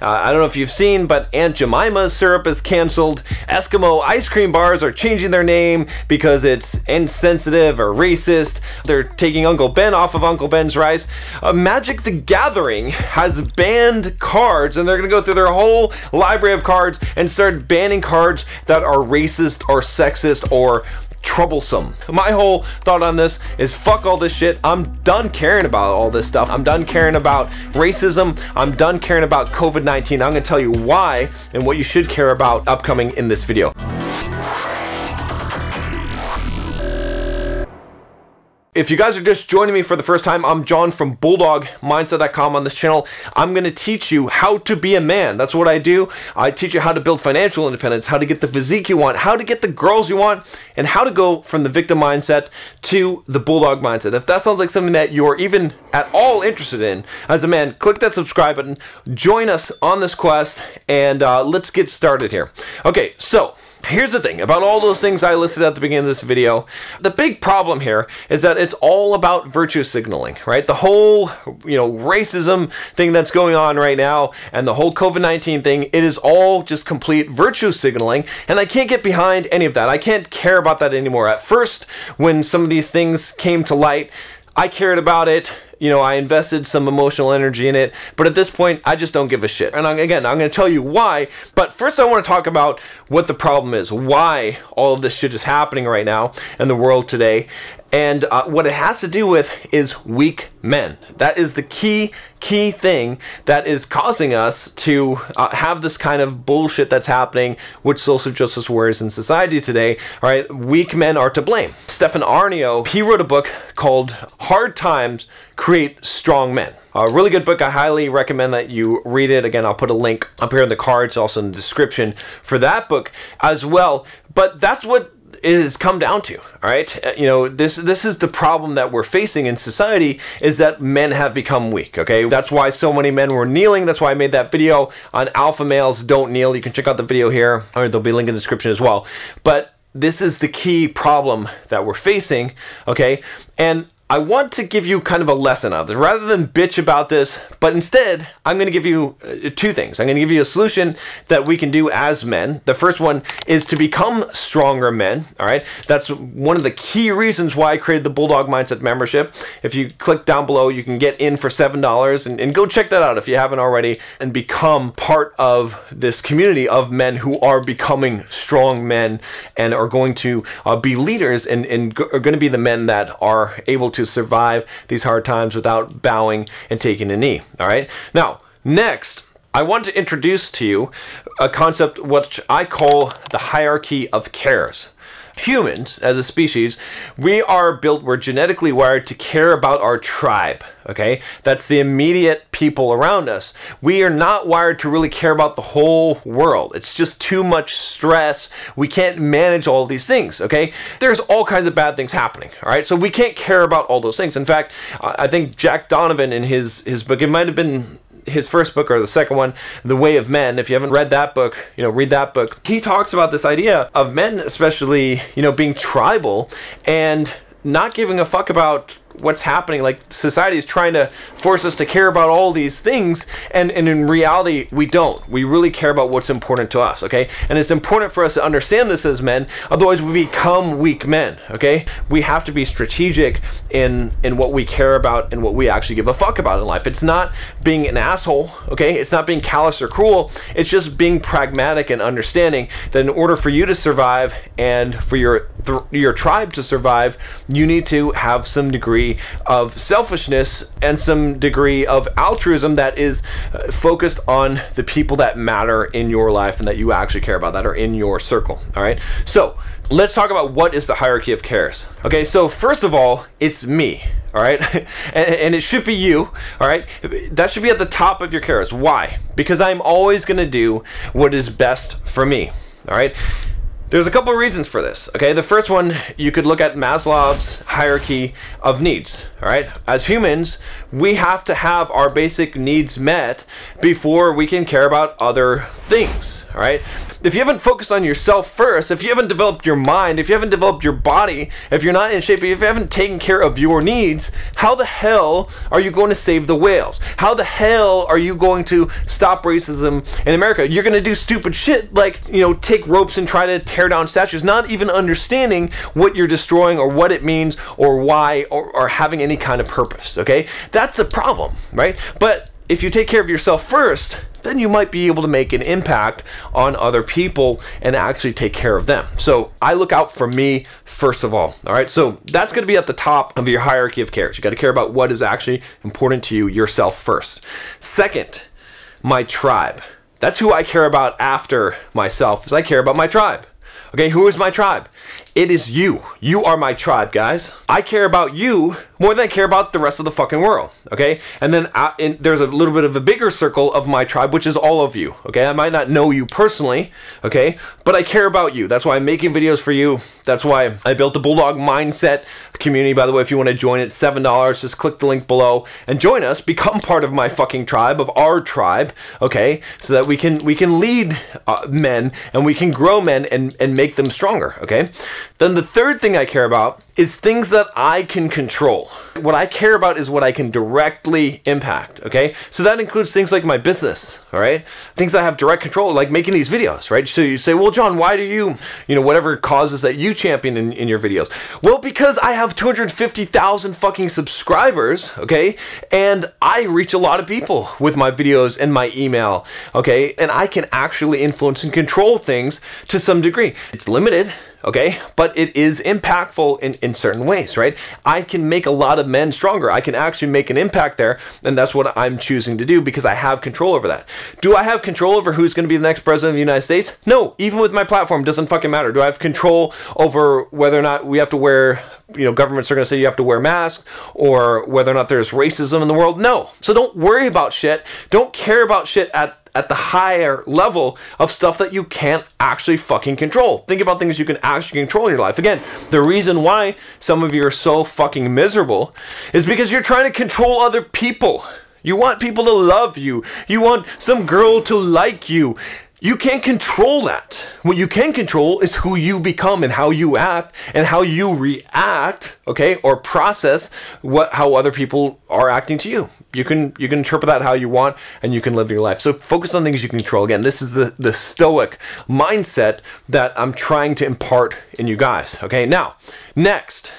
I don't know if you've seen, but Aunt Jemima's syrup is canceled. Eskimo ice cream bars are changing their name because it's insensitive or racist. They're taking Uncle Ben off of Uncle Ben's rice. Magic the Gathering has banned cards, and they're going to go through their whole library of cards and start banning cards that are racist or sexist or troublesome. My whole thought on this is fuck all this shit. I'm done caring about all this stuff. I'm done caring about racism. I'm done caring about COVID-19. I'm going to tell you why and what you should care about upcoming in this video. If you guys are just joining me for the first time, I'm John from Bulldog Mindset.com. On this channel, I'm going to teach you how to be a man. That's what I do. I teach you how to build financial independence, how to get the physique you want, how to get the girls you want, and how to go from the victim mindset to the Bulldog mindset. If that sounds like something that you're even at all interested in as a man, click that subscribe button, join us on this quest, and let's get started here. Okay, so here's the thing about all those things I listed at the beginning of this video. The big problem here is that it's all about virtue signaling, right? The whole, racism thing that's going on right now and the whole COVID-19 thing, it is all just complete virtue signaling, and I can't get behind any of that. I can't care about that anymore. At first, when some of these things came to light, I cared about it. I invested some emotional energy in it, but at this point, I just don't give a shit. And I'm going to tell you why, but first I want to talk about what the problem is, why all of this shit is happening right now in the world today, and what it has to do with is weak men. That is the key thing that is causing us to have this kind of bullshit that's happening with social justice warriors in society today. All right, weak men are to blame. Stefan Aarnio, he wrote a book called Hard Times Create Strong Men. A really good book. I highly recommend that you read it. Again, I'll put a link up here in the cards, also in the description for that book as well. But that's what it has come down to, all right? This is the problem that we're facing in society, is that men have become weak, okay? That's why so many men were kneeling. That's why I made that video on alpha males don't kneel. You can check out the video here, or there'll be a link in the description as well. But this is the key problem that we're facing, okay? And I want to give you kind of a lesson out of this, rather than bitch about this, but instead, I'm going to give you two things. I'm going to give you a solution that we can do as men. The first one is to become stronger men, all right? That's one of the key reasons why I created the Bulldog Mindset membership. If you click down below, you can get in for $7, and go check that out if you haven't already, and become part of this community of men who are becoming strong men and are going to be leaders and are going to be the men that are able to survive these hard times without bowing and taking a knee. All right. Now, next, I want to introduce to you a concept which I call the hierarchy of cares. Humans, as a species, we're genetically wired to care about our tribe, okay? That's the immediate people around us. We are not wired to really care about the whole world. It's just too much stress. We can't manage all these things, okay? There's all kinds of bad things happening, all right? So we can't care about all those things. In fact, I think Jack Donovan in his book, it might have been his first book or the second one, The Way of Men. If you haven't read that book, read that book. He talks about this idea of men, especially, being tribal and not giving a fuck about what's happening. Like, society is trying to force us to care about all these things, and in reality, we don't. We really care about what's important to us, okay? And it's important for us to understand this as men, otherwise we become weak men, okay? We have to be strategic in what we care about and what we actually give a fuck about in life. It's not being an asshole, okay? It's not being callous or cruel. It's just being pragmatic and understanding that in order for you to survive and for your tribe to survive, you need to have some degree of selfishness and some degree of altruism that is focused on the people that matter in your life and that you actually care about, that are in your circle. All right, so let's talk about what is the hierarchy of cares. Okay, so first of all, it's me. All right, and it should be you. All right, that should be at the top of your cares. Why? Because I'm always going to do what is best for me. All right. There's a couple of reasons for this, okay? The first one, you could look at Maslow's hierarchy of needs, all right? As humans, we have to have our basic needs met before we can care about other things, all right? If you haven't focused on yourself first, if you haven't developed your mind, if you haven't developed your body, if you're not in shape, if you haven't taken care of your needs, how the hell are you going to save the whales? How the hell are you going to stop racism in America? You're going to do stupid shit like, you know, take ropes and try to tear down statues, not even understanding what you're destroying or what it means or why or having any kind of purpose, okay? That's the problem, right? But if you take care of yourself first, then you might be able to make an impact on other people and actually take care of them. So I look out for me first of all right? So that's going to be at the top of your hierarchy of cares. You got to care about what is actually important to you, yourself first. Second, my tribe. That's who I care about after myself, is I care about my tribe. Okay, who is my tribe? It is you. You are my tribe, guys. I care about you more than I care about the rest of the fucking world, okay? And then there's a little bit of a bigger circle of my tribe, which is all of you, okay? I might not know you personally, okay? But I care about you. That's why I'm making videos for you. That's why I built the Bulldog Mindset community. By the way, if you want to join it, $7. Just click the link below and join us. Become part of my fucking tribe, of our tribe, okay? So that we can lead men and we can grow men and make them stronger, okay? Then the third thing I care about is things that I can control. What I care about is what I can directly impact, okay? So that includes things like my business, all right? Things I have direct control, like making these videos, right? So you say, well, John, why do you know, whatever causes that you champion in your videos? Well, because I have 250,000 fucking subscribers, okay? And I reach a lot of people with my videos and my email, okay? And I can actually influence and control things to some degree. It's limited, okay? But it is impactful in certain ways, right? I can make a lot of men stronger. I can actually make an impact there, and that's what I'm choosing to do because I have control over that. Do I have control over who's going to be the next president of the United States? No, even with my platform, it doesn't fucking matter. Do I have control over whether or not we have to wear, you know, governments are going to say you have to wear masks, or whether or not there's racism in the world? No. So don't worry about shit. Don't care about shit at the higher level of stuff that you can't actually fucking control. Think about things you can actually control in your life. Again, the reason why some of you are so fucking miserable is because you're trying to control other people. You want people to love you. You want some girl to like you. You can't control that. What you can control is who you become and how you act and how you react, okay, or process how other people are acting to you. You can interpret that how you want, and you can live your life. So focus on things you can control. Again, this is the stoic mindset that I'm trying to impart in you guys, okay? Now, next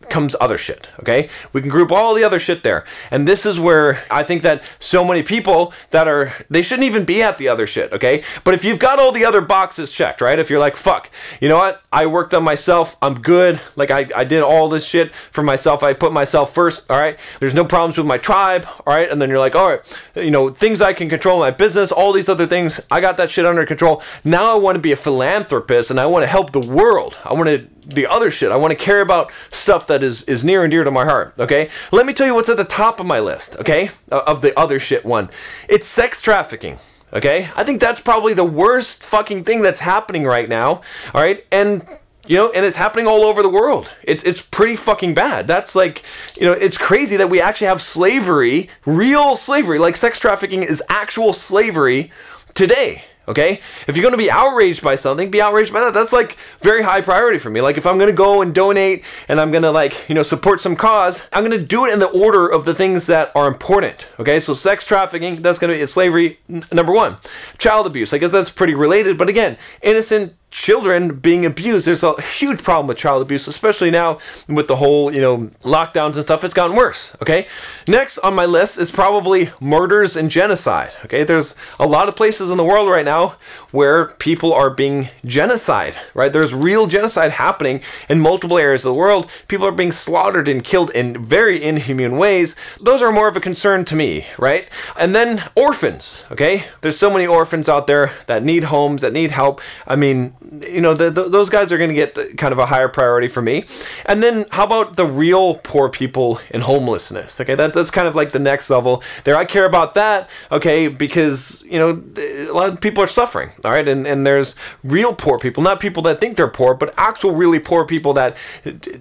comes other shit, okay? We can group all the other shit there. And this is where I think that so many people they shouldn't even be at the other shit, okay? But if you've got all the other boxes checked, right? If you're like, fuck, you know what? I worked on myself. I'm good. Like I did all this shit for myself. I put myself first, all right? There's no problems with my tribe, all right? And then you're like, all right, you know, things I can control, my business, all these other things, I got that shit under control. Now I want to be a philanthropist and I want to help the world. I want to the other shit. I want to care about stuff that is near and dear to my heart, okay? Let me tell you what's at the top of my list, okay? Of the other shit one. It's sex trafficking, okay? I think that's probably the worst fucking thing that's happening right now, all right? And you know, and it's happening all over the world. It's pretty fucking bad. That's like, you know, it's crazy that we actually have slavery, real slavery, like sex trafficking is actual slavery today. Okay? If you're going to be outraged by something, be outraged by that. That's like very high priority for me. Like if I'm going to go and donate and I'm going to like, you know, support some cause, I'm going to do it in the order of the things that are important. Okay? So sex trafficking, that's going to be slavery, number one. Child abuse, I guess that's pretty related. But again, innocent children being abused. There's a huge problem with child abuse, especially now with the whole, you know, lockdowns and stuff. It's gotten worse, okay? Next on my list is probably murders and genocide, okay? There's a lot of places in the world right now where people are being genocide, right? There's real genocide happening in multiple areas of the world. People are being slaughtered and killed in very inhuman ways. Those are more of a concern to me, right? And then orphans, okay? There's so many orphans out there that need homes, that need help. I mean, you know, those guys are going to get kind of a higher priority for me. And then how about the real poor people in homelessness? Okay, that's kind of like the next level there. I care about that, okay, because, you know, a lot of people are suffering, all right? And there's real poor people, not people that think they're poor, but actual really poor people that,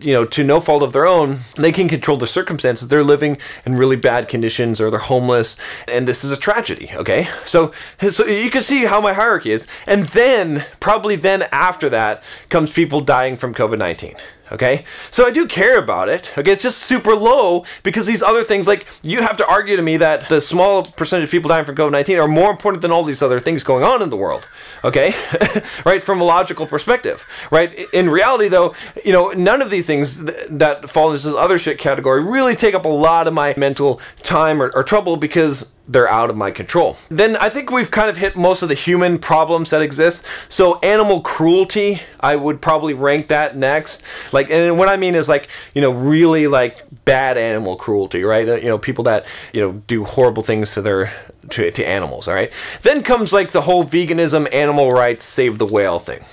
you know, to no fault of their own, they can control their circumstances. They're living in really bad conditions, or they're homeless, and this is a tragedy, okay? So you can see how my hierarchy is. And then, probably then after that, comes people dying from COVID-19. Okay, so I do care about it. Okay, it's just super low, because these other things, like, you'd have to argue to me that the small percentage of people dying from COVID-19 are more important than all these other things going on in the world. Okay, right, from a logical perspective, right? In reality, though, you know, none of these things that fall into this other shit category really take up a lot of my mental time or trouble, because they're out of my control. Then I think we've kind of hit most of the human problems that exist. So animal cruelty, I would probably rank that next. Like, and what I mean is, like, you know, really like bad animal cruelty, right? You know, people that, you know, do horrible things to animals, all right? Then comes like the whole veganism, animal rights, save the whale thing.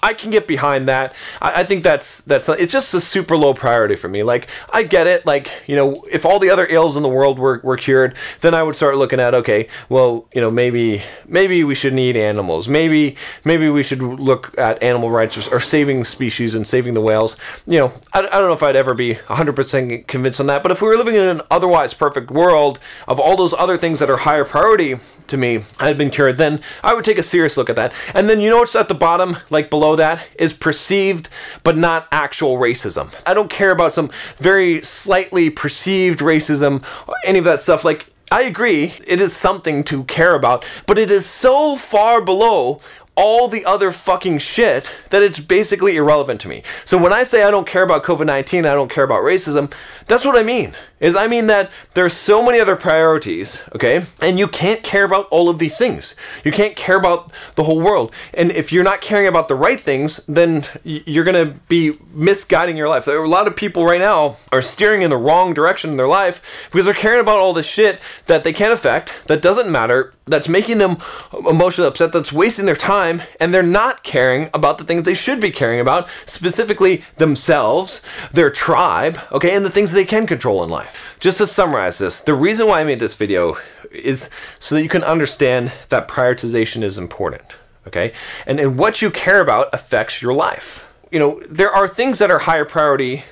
I can get behind that. I think that's it's just a super low priority for me. Like, I get it. Like, you know, if all the other ills in the world were cured, then I would start looking at, okay, well, you know, maybe we shouldn't eat animals. Maybe we should look at animal rights, or saving species and saving the whales. You know, I don't know if I'd ever be 100% convinced on that. But if we were living in an otherwise perfect world of all those other things that are higher priority to me had been cured, then I would take a serious look at that. And then, you know what's at the bottom, like below that, is perceived but not actual racism. I don't care about some very slightly perceived racism or any of that stuff. Like, I agree, it is something to care about, but it is so far below all the other fucking shit that it's basically irrelevant to me. So when I say I don't care about COVID-19, I don't care about racism, that's what I mean. I mean that there's so many other priorities, okay? And you can't care about all of these things. You can't care about the whole world. And if you're not caring about the right things, then you're gonna be misguiding your life. There are a lot of people right now are steering in the wrong direction in their life because they're caring about all this shit that they can't affect, that doesn't matter, that's making them emotionally upset, that's wasting their time, and they're not caring about the things they should be caring about, specifically themselves, their tribe, okay, and the things they can control in life. Just to summarize this, the reason why I made this video is so that you can understand that prioritization is important, okay? And what you care about affects your life. You know, there are things that are higher priority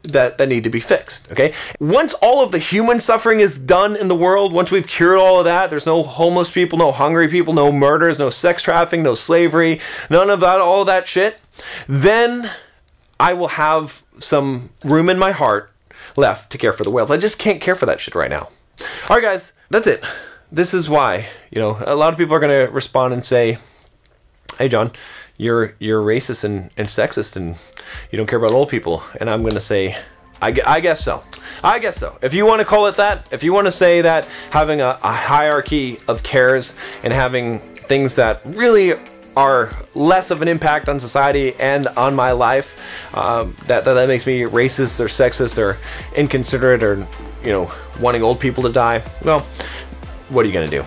that need to be fixed, okay? Once all of the human suffering is done in the world, once we've cured all of that, there's no homeless people, no hungry people, no murders, no sex trafficking, no slavery, none of that, all of that shit, then I will have some room in my heart left to care for the whales. I just can't care for that shit right now. All right, guys, that's it. This is why, you know, a lot of people are going to respond and say, hey, John, you're racist and sexist, and you don't care about old people. And I'm going to say, I guess so. I guess so. If you want to call it that, if you want to say that having a hierarchy of cares and having things that really are less of an impact on society and on my life, that makes me racist or sexist or inconsiderate or, you know, wanting old people to die, well, what are you going to do?